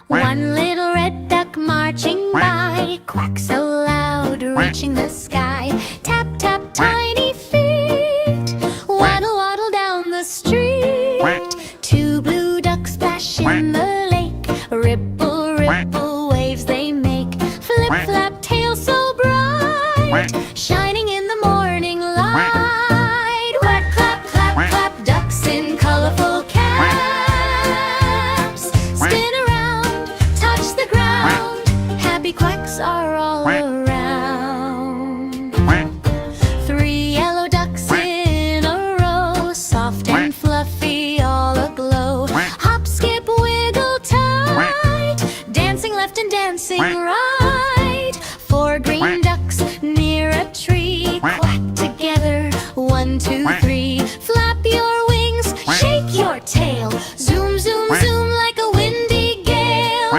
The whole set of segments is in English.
One little red duck marching by, quack so loud, reaching the sky. Tap, tap, tiny feet, waddle, waddle down the street. Two blue ducks splash in the lake, ripple, ripple, waves they make. Flip, flap, tail so bright, shining in the morning light. Quack, clap, clap, clap, ducks in colorful caps. Spin around, touch the ground, happy quacks are all around. Three yellow ducks in a row, soft and fluffy, all aglow. Hop, skip, wiggle tight, dancing left and dancing right. Four green ducks near a tree, quack together, 1, 2, 3. Flap your wings, shake your tail, zoom, zoom, zoom like a windy gale.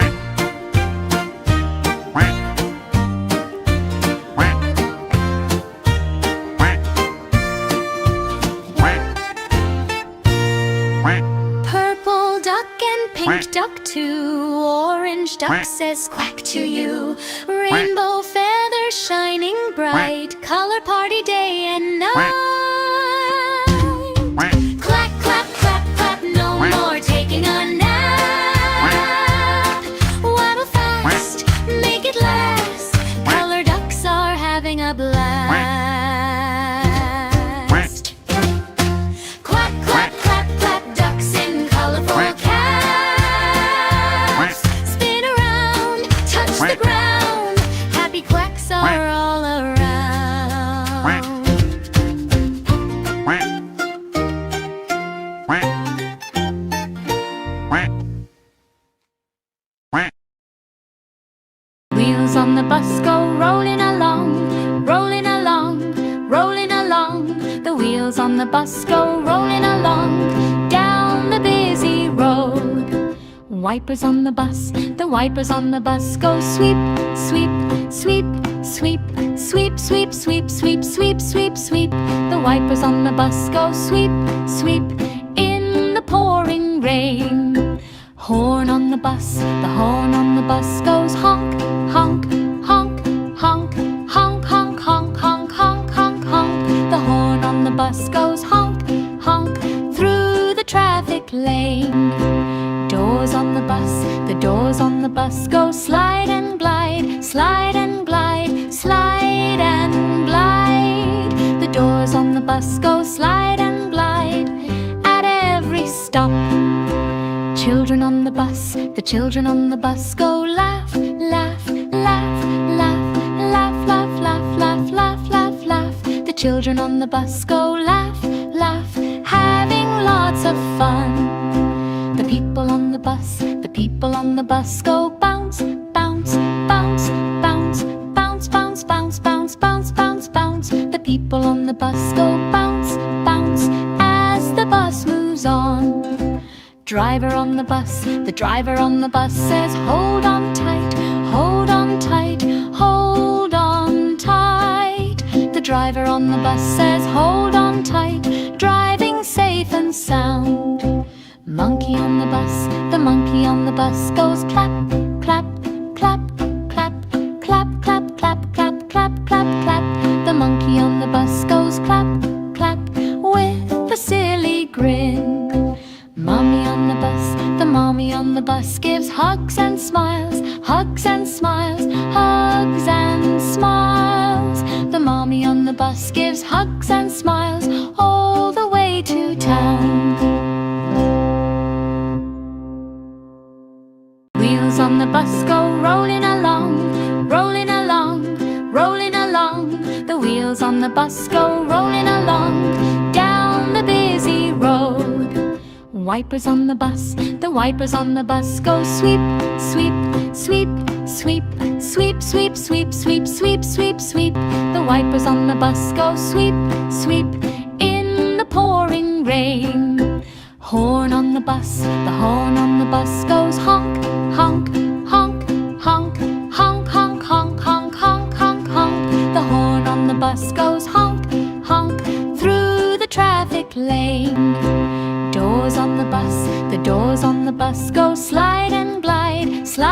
Purple duck and pink duck too, orange duck says quack to you. Rainbow feathers shining bright, color party day and night. Clack, clap, clap, clap, no more taking a nap. Waddle fast, make it last, color ducks are having a blast. Quack, clap, clap, clap, ducks in colorful caps. Spin around, touch the ground, happy quacks are all around. Wheels on the bus go rolling along, rolling along, rolling along. The wheels on the bus go rolling along down the busy road. Wipers on the bus, the wipers on the bus go sweep, sweep, sweep, sweep, sweep, sweep, sweep, sweep, sweep, sweep, sweep. The wipers on the bus go sweep, sweep in the pouring rain. Horn on the bus, the horn on the bus goes honk, honk, honk, honk, honk, honk, honk, honk, honk, honk, honk. The horn on the bus goes honk, honk through the traffic lane. Doors on the bus, the doors on the bus go slide and glide, slide and glide, slide and glide. The doors on the bus go slide and glide at every stop. Children on the bus, the children on the bus go laugh, laugh, laugh, laugh, laugh, laugh, laugh, laugh, laugh, laugh, laugh. The children on the bus go laugh, laugh, having lots of fun. The people on the bus, the people on the bus go bounce, bounce, bounce, bounce, bounce, bounce, bounce, bounce, bounce, bounce, bounce. The people on the bus go bounce, bounce as the bus moves on. Driver on the bus, the driver on the bus says hold on tight, hold on tight, hold on tight. The driver on the bus says hold on tight, driving safe and sound. Monkey on the bus, the monkey on the bus goes clap, clap, clap, clap, clap, clap, clap, clap, clap, clap, clap. The monkey on the bus goes clap, clap with a silly grin. Mommy on the bus, the mommy on the bus gives hugs and smiles, hugs and smiles, hugs and smiles. The mommy on the bus gives hugs and smiles all the way to town. Wheels on the bus go rolling along, rolling along, rolling along. The wheels on the bus go rolling along down the busy road. Wipers on the bus, the wipers on the bus go sweep, sweep, sweep, sweep, sweep, sweep, sweep, sweep, sweep, sweep, sweep. The wipers on the bus go sweep, sweep in the pouring rain. Horn on the bus, the horn on the bus goes honk, honk, honk, honk, honk, honk, honk, honk, honk, honk, honk. The horn on the bus goes honk, honk through the traffic lane. Doors on the bus, the doors on the bus go slide and glide, slide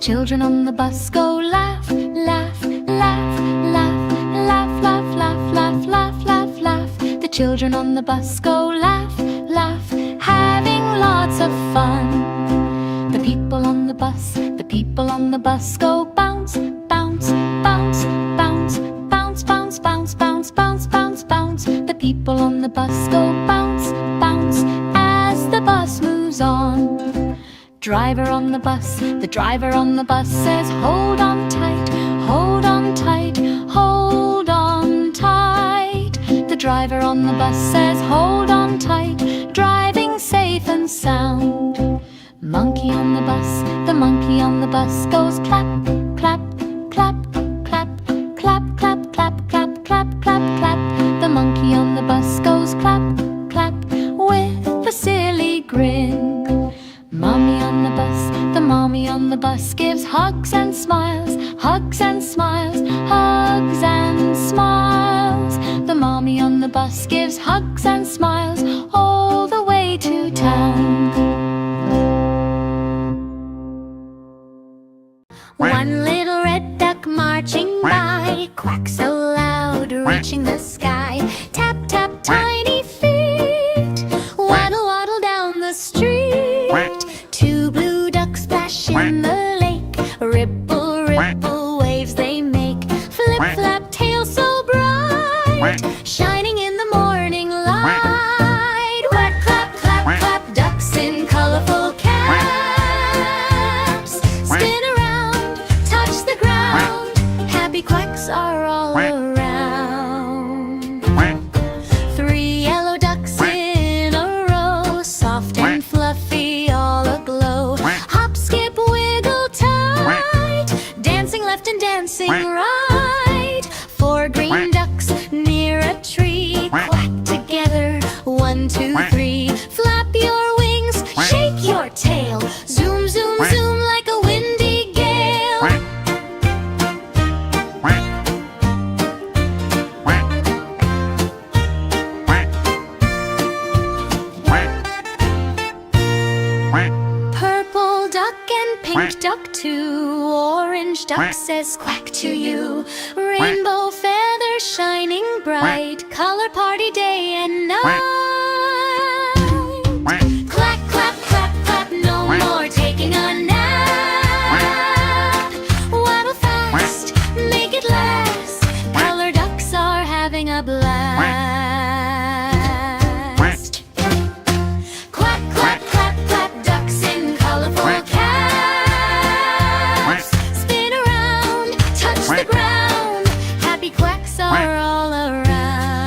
children on the bus go laugh, laugh, laugh, laugh, laugh, laugh, laugh, laugh, laugh, laugh, laugh. The children on the bus go laugh, laugh, having lots of fun. The people on the bus, the people on the bus go bounce, bounce, bounce, bounce, bounce, bounce, bounce, bounce, bounce, bounce, bounce. The people on the bus go bounce, bounce, as the bus moves on. Driver on the bus, the driver on the bus says, hold on tight, hold on tight, hold on tight. The driver on the bus says, hold on tight, driving safe and sound. Monkey on the bus, the monkey on the bus goes clap, clap, clap, clap, clap, clap, clap, clap, clap, clap, clap. The monkey on the bus goes clap, clap, with a silly grin. Mommy on the bus, the mommy on the bus gives hugs and smiles, hugs and smiles, hugs and smiles. The mommy on the bus gives hugs and smiles all the way to town. One little red duck marching by, quack so loud, reaching the sky. Tap, tap, tiny feet, waddle, waddle down the street. Two blue ducks splash in the lake, ripple, ripple, waves they make. Flip, flap, tail so bright, shining in the morning light. Quack, clap, clap, clap, ducks in colorful caps. Spin around, touch the ground, happy quacks are all around. Three yellow ducks in a row, soft and fluffy, all aglow. Hop, skip, wiggle tight, dancing left and dancing right. Four green ducks near a tree, quack together, 1, 2, 3. Flap your wings, shake your tail, zoom, zoom, zoom like a windy gale. Purple duck and pink duck too, orange duck says quack to you. Rainbow feathers shining bright, color party day and night. Clack, clap, clap, clap, no more taking a nap. Waddle fast, make it last, color ducks are having a blast. Quack, quack, clap, clap, ducks in colorful caps. Spin around, touch the ground, happy quacks are all around.